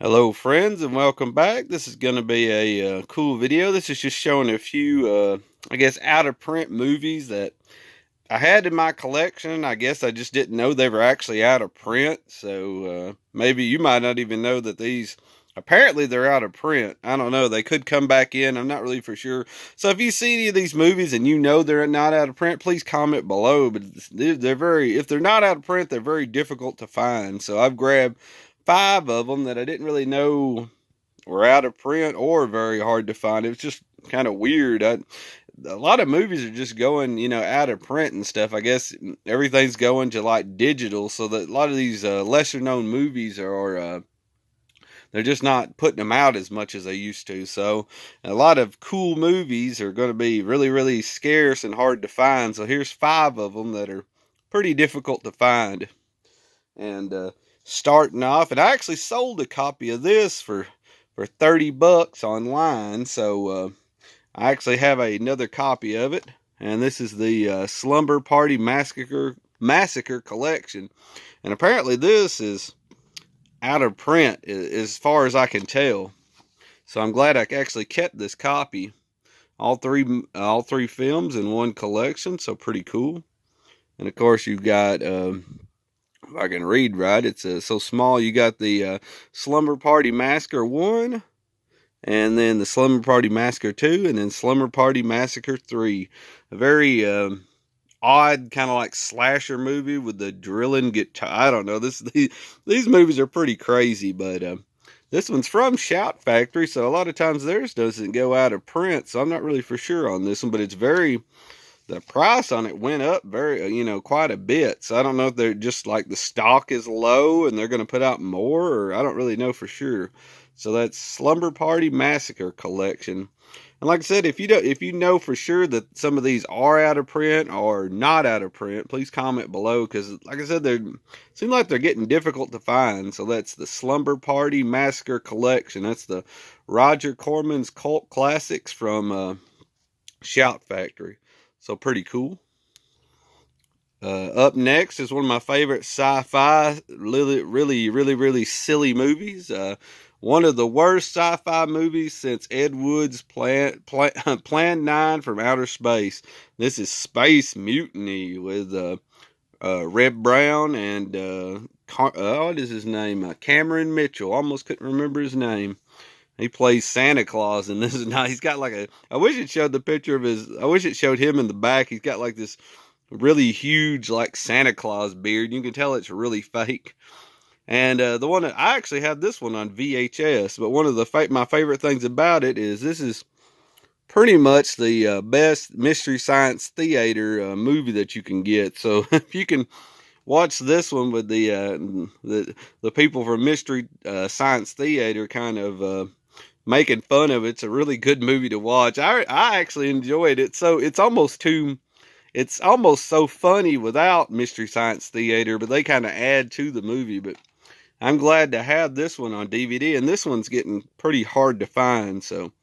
Hello friends and welcome back. This is going to be a cool video. This is just showing a few I guess out of print movies that I had in my collection. I guess I just didn't know they were actually out of print. So maybe you might not even know that these apparently they're out of print. I don't know. They could come back in. I'm not really for sure. So if you see any of these movies and you know they're not out of print, please comment below. But they're very, if they're not out of print, they're very difficult to find. So I've grabbed 5 of them that I didn't really know were out of print or very hard to find. It was just kind of weird. A lot of movies are just going, out of print and stuff. I guess everything's going to like digital, so that a lot of these lesser known movies are they're just not putting them out as much as they used to. So a lot of cool movies are going to be really, really scarce and hard to find. So here's 5 of them that are pretty difficult to find. And starting off, and I actually sold a copy of this for $30 online. So I actually have another copy of it, and this is the Slumber Party Massacre collection. And apparently this is out of print as far as I can tell. So I'm glad I actually kept this copy. All three films in one collection, so pretty cool. And of course you've got if I can read right, it's so small. You got the Slumber Party Massacre 1, and then the Slumber Party Massacre 2, and then Slumber Party Massacre 3. A very odd kind of like slasher movie with the drilling guitar. I don't know. These movies are pretty crazy, but this one's from Shout Factory, so a lot of times theirs doesn't go out of print, so I'm not really for sure on this one, but it's very, the price on it went up very, quite a bit. So I don't know if they're just like the stock is low and they're going to put out more, or I don't really know for sure. So that's Slumber Party Massacre collection. And like I said, if you know for sure that some of these are out of print or not out of print, please comment below, because like I said, they seem like they're getting difficult to find. So that's the Slumber Party Massacre collection. That's the Roger Corman's cult classics from Shout Factory. So pretty cool. Up next is one of my favorite sci-fi, really silly movies. One of the worst sci-fi movies since Ed Wood's Plan 9 from Outer Space. This is Space Mutiny with Reb Brown and what is his name? Cameron Mitchell. Almost couldn't remember his name. He plays Santa Claus, and this is not. He's got like I wish it showed the picture of his. I wish it showed him in the back. He's got like this really huge, like Santa Claus beard. You can tell it's really fake. And the one that I actually have this one on VHS. But one of my favorite things about it is this is pretty much the best Mystery Science Theater movie that you can get. So if you can watch this one with the people from Mystery Science Theater kind of making fun of it, it's a really good movie to watch. I actually enjoyed it. So it's almost so funny without Mystery Science Theater, but they kind of add to the movie. But I'm glad to have this one on DVD, and this one's getting pretty hard to find. So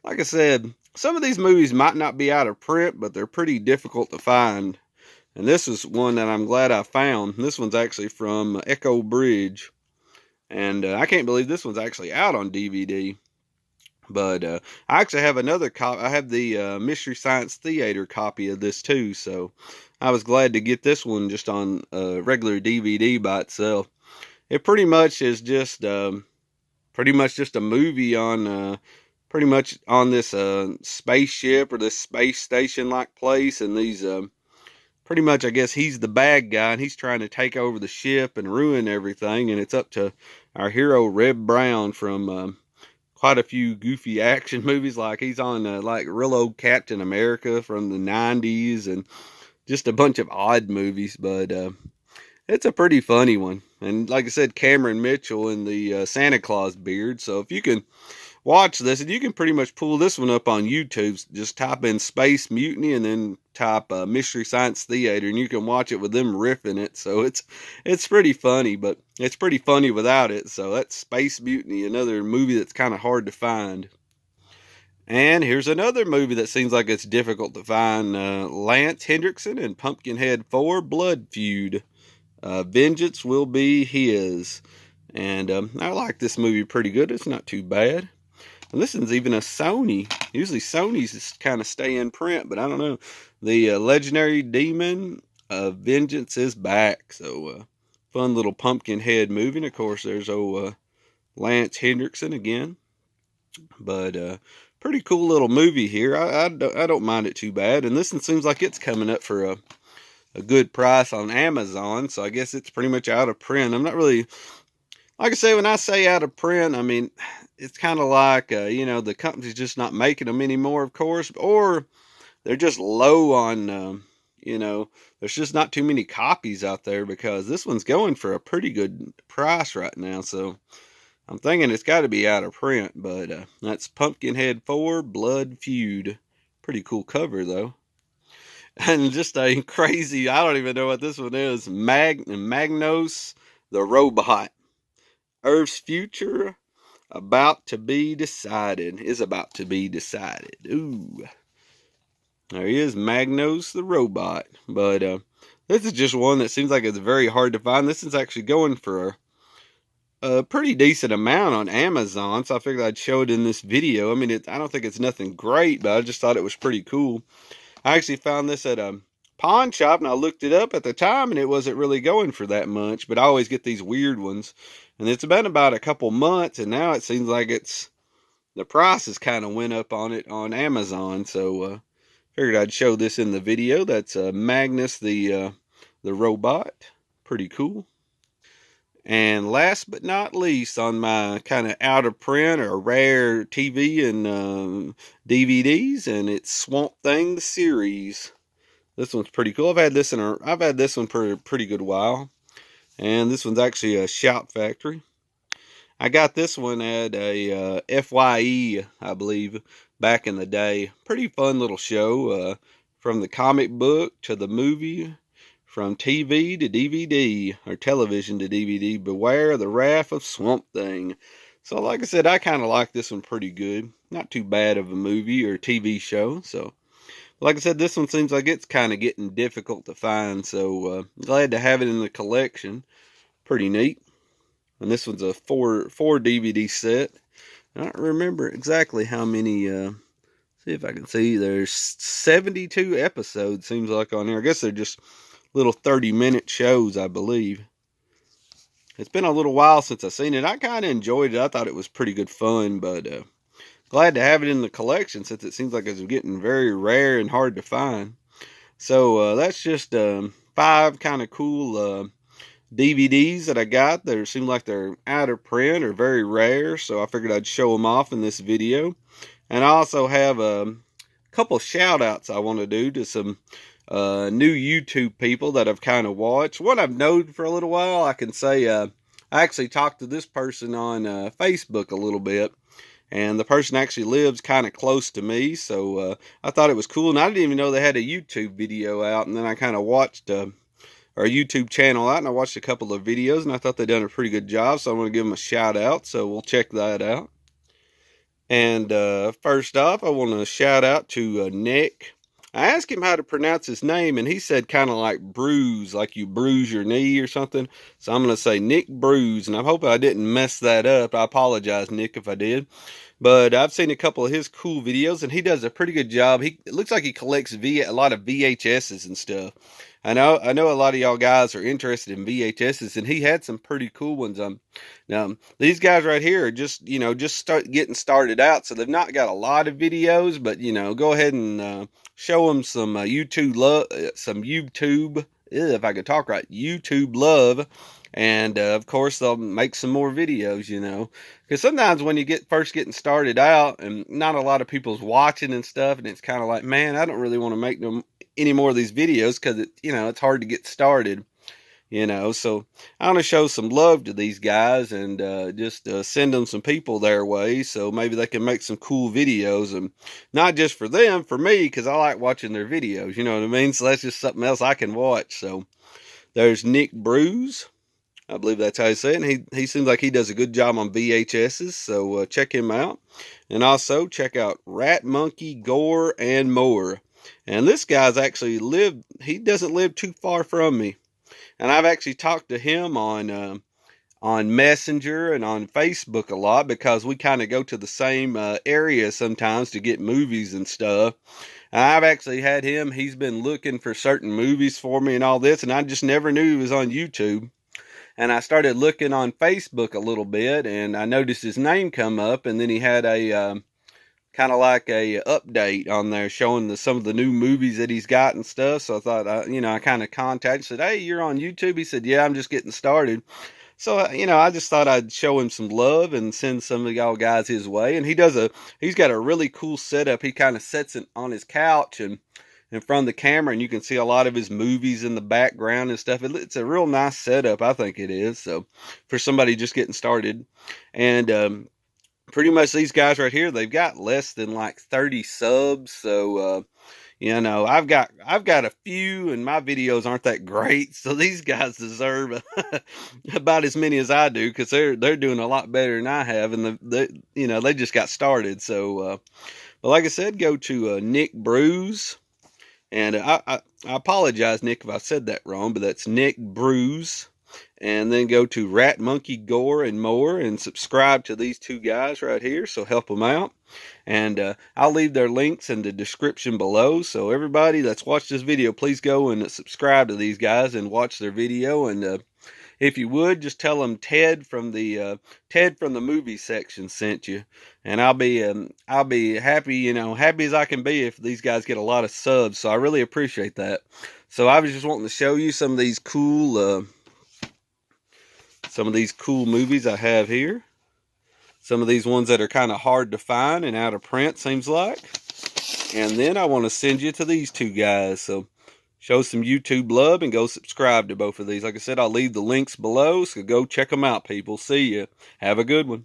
like I said, some of these movies might not be out of print, but they're pretty difficult to find. And this is one that I'm glad I found. This one's actually from Echo Bridge. And I can't believe this one's actually out on DVD. But I actually have another copy. I have the Mystery Science Theater copy of this too. So I was glad to get this one just on regular DVD by itself. It pretty much is just a movie on pretty much on this spaceship or this space station like place, and these pretty much, I guess he's the bad guy, and he's trying to take over the ship and ruin everything. And it's up to our hero Reb Brown from quite a few goofy action movies. Like he's on like real old Captain America from the 90s, and just a bunch of odd movies. But it's a pretty funny one. And like I said, Cameron Mitchell in the Santa Claus beard. So if you can watch this, and you can pretty much pull this one up on YouTube. Just type in Space Mutiny and then type Mystery Science Theater, and you can watch it with them riffing it. So it's pretty funny, but it's pretty funny without it. So that's Space Mutiny, another movie that's kind of hard to find. And here's another movie that seems like it's difficult to find. Lance Hendrickson and Pumpkinhead 4 Blood Feud. Vengeance Will Be His. And I like this movie pretty good. It's not too bad. And this one's even a Sony. Usually Sony's just kind of stay in print, but I don't know. The Legendary Demon Vengeance is back. So fun little pumpkin head movie. And of course, there's old Lance Hendrickson again. But pretty cool little movie here. I don't mind it too bad. And this one seems like it's coming up for a good price on Amazon. So I guess it's pretty much out of print. I'm not really, like I say, when I say out of print, I mean, it's kind of like, you know, the company's just not making them anymore, of course, or they're just low on, you know, there's just not too many copies out there, because this one's going for a pretty good price right now. So I'm thinking it's got to be out of print, but that's Pumpkinhead 4 Blood Feud. Pretty cool cover, though. And just a crazy, I don't even know what this one is, Magnos the Robot. Earth's future about to be decided. Is about to be decided. Ooh. There he is, Magnos the Robot. But this is just one that seems like it's very hard to find. This is actually going for a pretty decent amount on Amazon, so I figured I'd show it in this video. I mean, I don't think it's nothing great, but I just thought it was pretty cool. I actually found this at a pawn shop, and I looked it up at the time, and it wasn't really going for that much, but I always get these weird ones. And it's been about a couple months, and now it seems like the price has kind of went up on it on Amazon, so figured I'd show this in the video. That's Magnus the Robot. Pretty cool. And last but not least, on my kind of out of print or rare TV and DVDs, and it's Swamp Thing the series. This one's pretty cool. I've had this one for a pretty good while, and this one's actually a Shout Factory. I got this one at a FYE, I believe, back in the day. Pretty fun little show, from the comic book to the movie. From TV to DVD, or television to DVD, beware the wrath of Swamp Thing. So like I said, I kind of like this one pretty good. Not too bad of a movie or TV show. So like I said, this one seems like it's kind of getting difficult to find. So glad to have it in the collection. Pretty neat. And this one's a four DVD set. I don't remember exactly how many, see if I can see. There's 72 episodes, seems like, on here. I guess they're just little 30-minute shows, I believe. It's been a little while since I've seen it. I kind of enjoyed it. I thought it was pretty good fun, but glad to have it in the collection, since it seems like it's getting very rare and hard to find. So that's just 5 kind of cool DVDs that I got. They seem like they're out of print or very rare, so I figured I'd show them off in this video. And I also have a couple shout outs I want to do to some new YouTube people that I've kind of watched. One I've known for a little while. I can say I actually talked to this person on Facebook a little bit, and the person actually lives kind of close to me, so I thought it was cool. And I didn't even know they had a YouTube video out, and then I kind of watched our YouTube channel out, and I watched a couple of videos, and I thought they'd done a pretty good job, so I'm going to give them a shout out. So we'll check that out. And first off, I want to shout out to Nick. I asked him how to pronounce his name, and he said kind of like bruise, like you bruise your knee or something. So I'm going to say Nick Brouzes, and I'm hoping I didn't mess that up. I apologize, Nick, if I did. But I've seen a couple of his cool videos, and he does a pretty good job. It looks like he collects a lot of VHSs and stuff. I know a lot of y'all guys are interested in VHSs, and he had some pretty cool ones. Now these guys right here are just getting started out, so they've not got a lot of videos, but go ahead and show them some YouTube love, if I could talk right, YouTube love. And of course they'll make some more videos, because sometimes when you first getting started out and not a lot of people's watching and stuff, and it's kind of like, man, I don't really want to make any more of these videos, because it's hard to get started, so I want to show some love to these guys, and just send them some people their way, so maybe they can make some cool videos, and not just for them, for me, because I like watching their videos, you know what I mean? So that's just something else I can watch. So there's Nick Brouzes, I believe that's how you say it. And he seems like he does a good job on VHSs, so check him out. And also check out Ratmonkey, Gore, and more. And this guy's actually he doesn't live too far from me. And I've actually talked to him on on Messenger and on Facebook a lot because we kind of go to the same area sometimes to get movies and stuff. I've actually had him, he's been looking for certain movies for me and all this, and I just never knew he was on YouTube. And I started looking on Facebook a little bit, and I noticed his name come up, and then he had a kind of like a update on there showing some of the new movies that he's got and stuff. So I thought, I kind of contacted, said, "Hey, you're on YouTube?" He said, "Yeah, I'm just getting started." So, I just thought I'd show him some love and send some of y'all guys his way. And he's got a really cool setup. He kind of sets it on his couch and in front of the camera, and you can see a lot of his movies in the background and stuff. It's a real nice setup, I think it is. So, for somebody just getting started. And, pretty much these guys right here, they've got less than like 30 subs. So, I've got a few, and my videos aren't that great, so these guys deserve about as many as I do because they're doing a lot better than I have, and they just got started. So, but like I said, go to Nick Brouzes, and I apologize, Nick, if I said that wrong, but that's Nick Brouzes. And then go to Ratmonkey, Gore, and more, and subscribe to these two guys right here, so help them out. And I'll leave their links in the description below. So everybody that's watched this video, please go and subscribe to these guys and watch their video. And if you would, just tell them Ted from the movie section sent you. And I'll be happy, happy as I can be if these guys get a lot of subs. So I really appreciate that. So I was just wanting to show you some of these cool movies I have here. Some of these ones that are kind of hard to find and out of print, seems like. And then I want to send you to these two guys. So show some YouTube love and go subscribe to both of these. Like I said, I'll leave the links below, so go check them out, people. See ya. Have a good one.